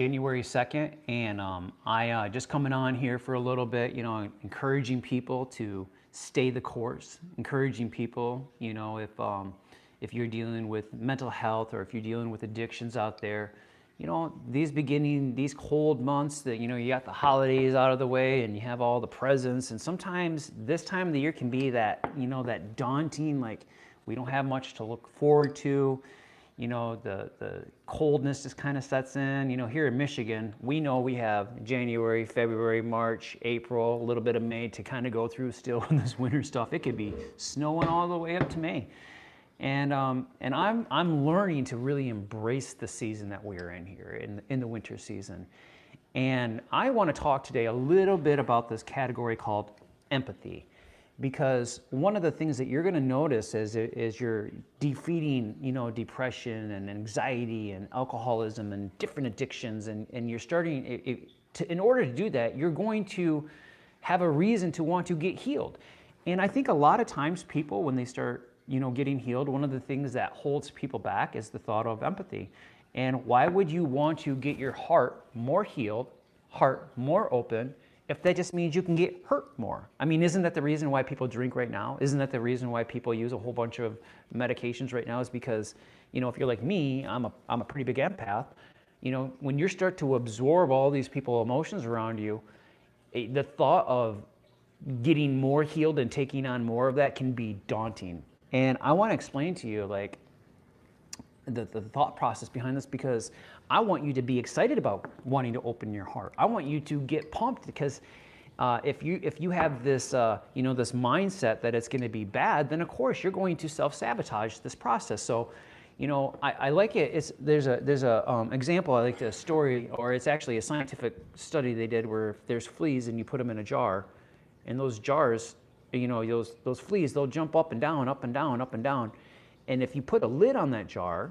January 2nd, and I just coming on here for a little bit, encouraging people to stay the course, encouraging people, if you're dealing with mental health or if you're dealing with addictions out there, these cold months that, you got the holidays out of the way and you have all the presents, and sometimes this time of the year can be that, that daunting, like we don't have much to look forward to. The coldness just kind of sets in. Here in Michigan, we know we have January, February, March, April, a little bit of May to kind of go through still in this winter stuff. It could be snowing all the way up to May. And I'm learning to really embrace the season that we're in here, in the winter season. And I want to talk today a little bit about this category called empathy. Because one of the things that you're going to notice as you're defeating, depression and anxiety and alcoholism and different addictions, and you're starting, in order to do that, you're going to have a reason to want to get healed. And I think a lot of times people, when they start, getting healed, one of the things that holds people back is the thought of empathy. And why would you want to get your heart more healed, heart more open, if that just means you can get hurt more? I mean, isn't that the reason why people drink right now? Isn't that the reason why people use a whole bunch of medications right now? Is because, if you're like me, I'm a pretty big empath. When you start to absorb all these people's emotions around you, the thought of getting more healed and taking on more of that can be daunting. And I want to explain to you, like, the thought process behind this, because I want you to be excited about wanting to open your heart. I want you to get pumped, because if you have this this mindset that it's going to be bad, then of course you're going to self-sabotage this process. So I like it. There's a example. I like the story, or it's actually a scientific study they did where if there's fleas and you put them in a jar, and those jars, those fleas, they'll jump up and down, up and down, up and down. And if you put a lid on that jar,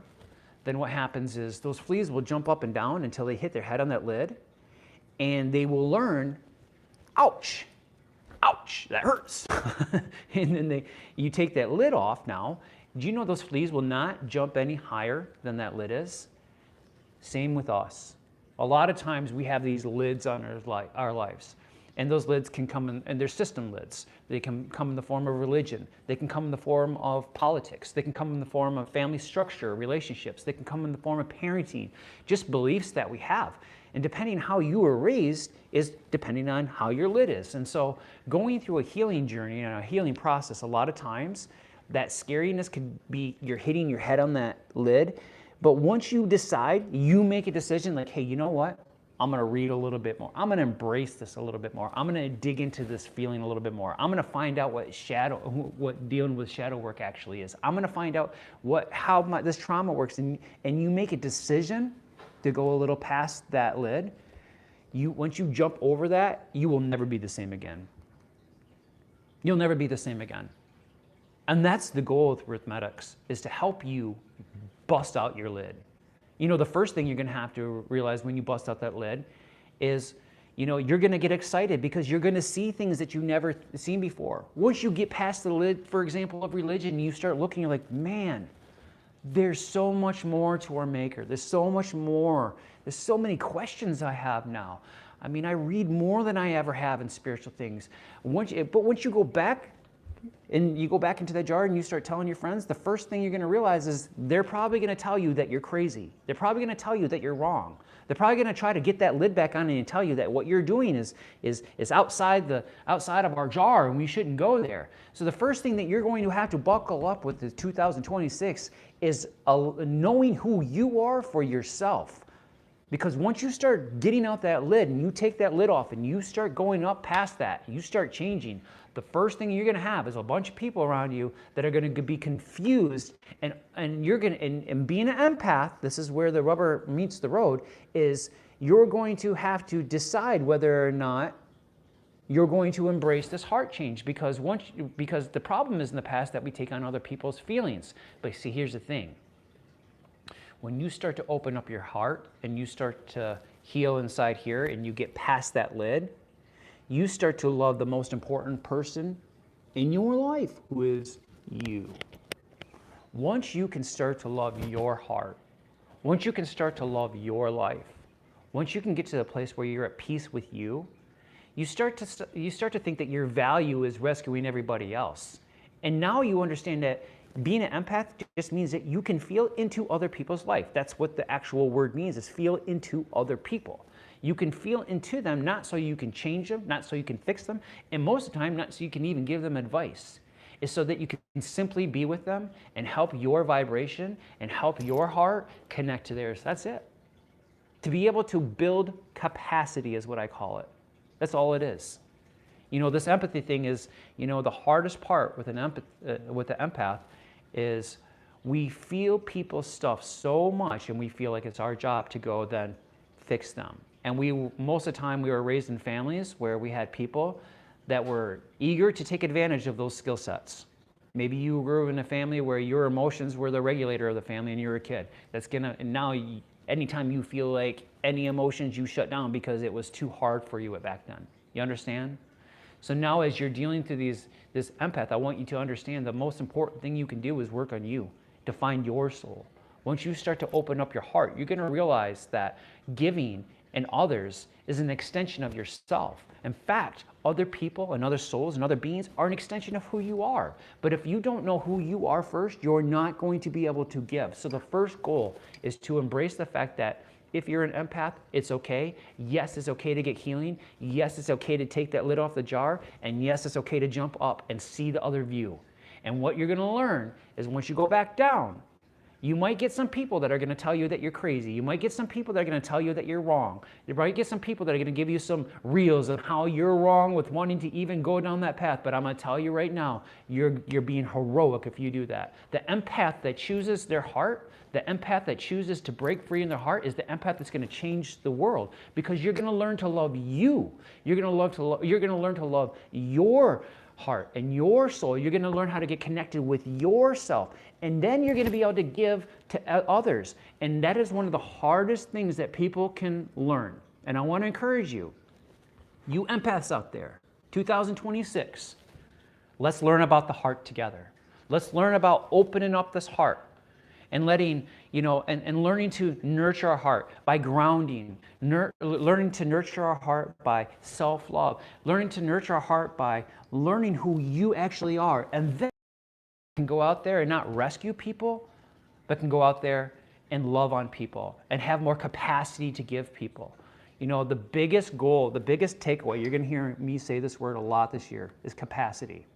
then what happens is those fleas will jump up and down until they hit their head on that lid, and they will learn, ouch, ouch, that hurts. And then you take that lid off now. Do you know those fleas will not jump any higher than that lid is? Same with us. A lot of times we have these lids on our lives. And those lids can come in, and they're system lids. They can come in the form of religion. They can come in the form of politics. They can come in the form of family structure, relationships. They can come in the form of parenting, just beliefs that we have. And depending on how you were raised is depending on how your lid is. And so going through a healing journey and a healing process, a lot of times that scariness could be you're hitting your head on that lid. But once you decide, you make a decision like, hey, you know what? I'm going to read a little bit more. I'm going to embrace this a little bit more. I'm going to dig into this feeling a little bit more. I'm going to find out what dealing with shadow work actually is. I'm going to find out how this trauma works. And you make a decision to go a little past that lid. Once you jump over that, you will never be the same again. You'll never be the same again. And that's the goal with arithmetics, is to help you bust out your lid. The first thing you're going to have to realize when you bust out that lid is, you're going to get excited because you're going to see things that you've never seen before. Once you get past the lid, for example, of religion, you start looking, you're like, man, there's so much more to our Maker. There's so much more. There's so many questions I have now. I mean, I read more than I ever have in spiritual things. But once you go back, and you go back into that jar and you start telling your friends, the first thing you're going to realize is they're probably going to tell you that you're crazy. They're probably going to tell you that you're wrong. They're probably going to try to get that lid back on and tell you that what you're doing is outside of our jar and we shouldn't go there. So the first thing that you're going to have to buckle up with in 2026 is knowing who you are for yourself. Because once you start getting out that lid and you take that lid off and you start going up past that, you start changing, the first thing you're going to have is a bunch of people around you that are going to be confused, and you're going to, and being an empath, this is where the rubber meets the road, is you're going to have to decide whether or not you're going to embrace this heart change, because the problem is in the past that we take on other people's feelings. But see, here's the thing. When you start to open up your heart and you start to heal inside here and you get past that lid, you start to love the most important person in your life, who is you. Once you can start to love your heart, once you can start to love your life, once you can get to the place where you're at peace with you, you start to think that your value is rescuing everybody else. And now you understand that being an empath just means that you can feel into other people's life. That's what the actual word means, is feel into other people. You can feel into them, not so you can change them, not so you can fix them, and most of the time, not so you can even give them advice. It's so that you can simply be with them and help your vibration and help your heart connect to theirs. That's it. To be able to build capacity is what I call it. That's all it is. You know, this empathy thing is, you know, the hardest part with with the empath is we feel people's stuff so much, and we feel like it's our job to go then fix them. And most of the time we were raised in families where we had people that were eager to take advantage of those skill sets. Maybe you grew in a family where your emotions were the regulator of the family and you were a kid. And now anytime you feel like any emotions, you shut down because it was too hard for you back then. You understand? So now as you're dealing through this empath, I want you to understand the most important thing you can do is work on you, to find your soul. Once you start to open up your heart, you're going to realize that giving and others is an extension of yourself. In fact, other people and other souls and other beings are an extension of who you are. But if you don't know who you are first, you're not going to be able to give. So the first goal is to embrace the fact that if you're an empath, it's okay. Yes, it's okay to get healing. Yes, it's okay to take that lid off the jar. And yes, it's okay to jump up and see the other view. And what you're going to learn is once you go back down, you might get some people that are going to tell you that you're crazy. You might get some people that are going to tell you that you're wrong. You might get some people that are going to give you some reels of how you're wrong with wanting to even go down that path. But I'm going to tell you right now, you're being heroic if you do that. The empath that chooses their heart, the empath that chooses to break free in their heart is the empath that's going to change the world, because you're going to learn to love you. You're going to learn to love your heart and your soul. You're going to learn how to get connected with yourself, and then you're going to be able to give to others. And that is one of the hardest things that people can learn. And I want to encourage you empaths out there, 2026, let's learn about the heart together. Let's learn about opening up this heart and letting, and learning to nurture our heart by grounding, learning to nurture our heart by self-love, learning to nurture our heart by learning who you actually are. And then you can go out there and not rescue people, but can go out there and love on people and have more capacity to give people. You know, the biggest goal, the biggest takeaway, you're going to hear me say this word a lot this year, is capacity.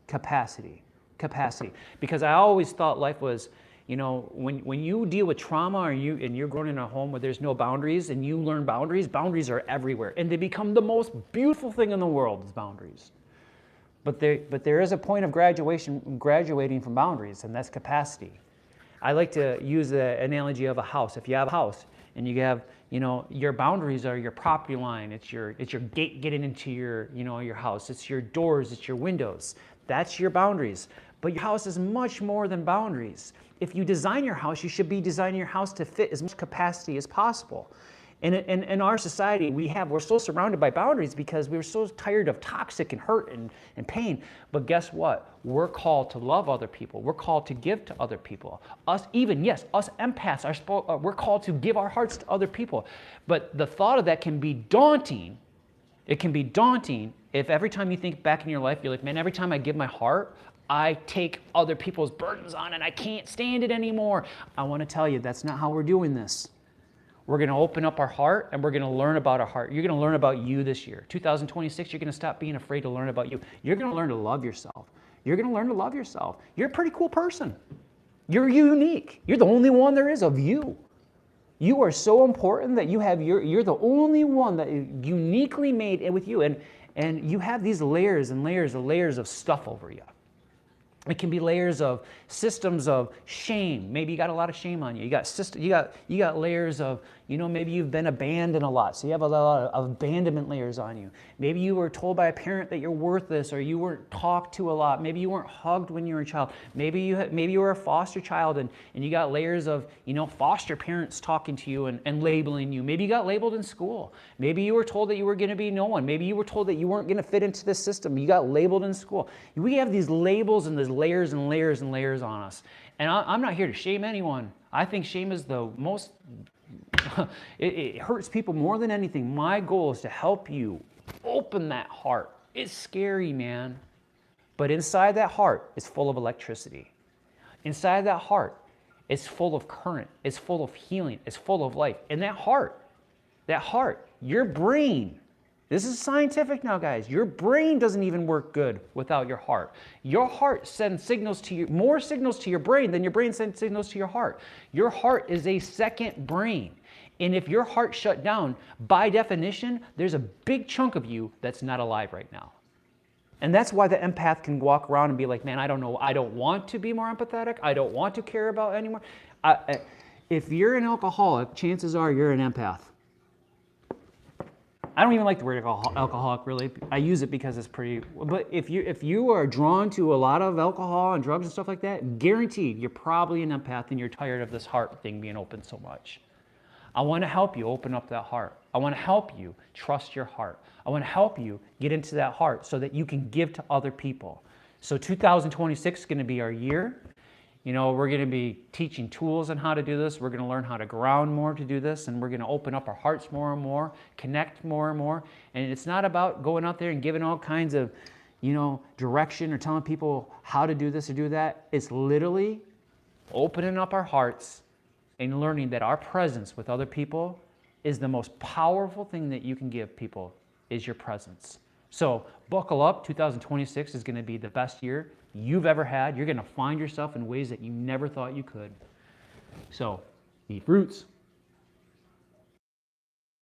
Capacity. Capacity. Because I always thought life was, when you deal with trauma and you're growing in a home where there's no boundaries and you learn boundaries, boundaries are everywhere. And they become the most beautiful thing in the world is boundaries. But there is a point of graduating from boundaries, and that's capacity. I like to use the analogy of a house. If you have a house and you have, your boundaries are your property line. It's your gate getting into your house. It's your doors. It's your windows. That's your boundaries. But your house is much more than boundaries. If you design your house, you should be designing your house to fit as much capacity as possible. And in our society, we're so surrounded by boundaries because we're so tired of toxic and hurt and pain. But guess what? We're called to love other people. We're called to give to other people. Us empaths, we're called to give our hearts to other people. But the thought of that can be daunting. It can be daunting if every time you think back in your life, you're like, man, every time I give my heart, I take other people's burdens on and I can't stand it anymore. I want to tell you, that's not how we're doing this. We're going to open up our heart and we're going to learn about our heart. You're going to learn about you this year. 2026, you're going to stop being afraid to learn about you. You're going to learn to love yourself. You're going to learn to love yourself. You're a pretty cool person. You're unique. You're the only one there is of you. You are so important that you're the only one that is uniquely made with you. And you have these layers and layers and layers of stuff over you. It can be layers of systems of shame. Maybe you got a lot of shame on you. You got layers of, maybe you've been abandoned a lot. So you have a lot of abandonment layers on you. Maybe you were told by a parent that you're worthless, or you weren't talked to a lot. Maybe you weren't hugged when you were a child. Maybe you were a foster child and you got layers of, foster parents talking to you and labeling you. Maybe you got labeled in school. Maybe you were told that you were going to be no one. Maybe you were told that you weren't going to fit into the system. You got labeled in school. We have these labels and these layers and layers and layers on us. And I'm not here to shame anyone. I think shame is the most it hurts people more than anything. My goal is to help you open that heart. It's scary, man. But inside that heart is full of electricity. Inside that heart is full of current. It's full of healing. It's full of life. And that heart, your brain, this is scientific now, guys. Your brain doesn't even work good without your heart. Your heart sends signals to you, more signals to your brain than your brain sends signals to your heart. Your heart is a second brain. And if your heart shut down, by definition, there's a big chunk of you that's not alive right now. And that's why the empath can walk around and be like, man, I don't know, I don't want to be more empathetic. I don't want to care about anymore. If you're an alcoholic, chances are you're an empath. I don't even like the word alcoholic, really. I use it because it's pretty, but if you are drawn to a lot of alcohol and drugs and stuff like that, guaranteed you're probably an empath and you're tired of this heart thing being open so much. I want to help you open up that heart. I want to help you trust your heart. I want to help you get into that heart so that you can give to other people. So 2026 is going to be our year. You know, we're going to be teaching tools on how to do this. We're going to learn how to ground more to do this, and we're going to open up our hearts more and more, connect more and more. And it's not about going out there and giving all kinds of, you know, direction or telling people how to do this or do that. It's literally opening up our hearts and learning that our presence with other people is the most powerful thing that you can give people, is your presence. So buckle up. 2026 is going to be the best year you've ever had. You're going to find yourself in ways that you never thought you could. So eat fruits.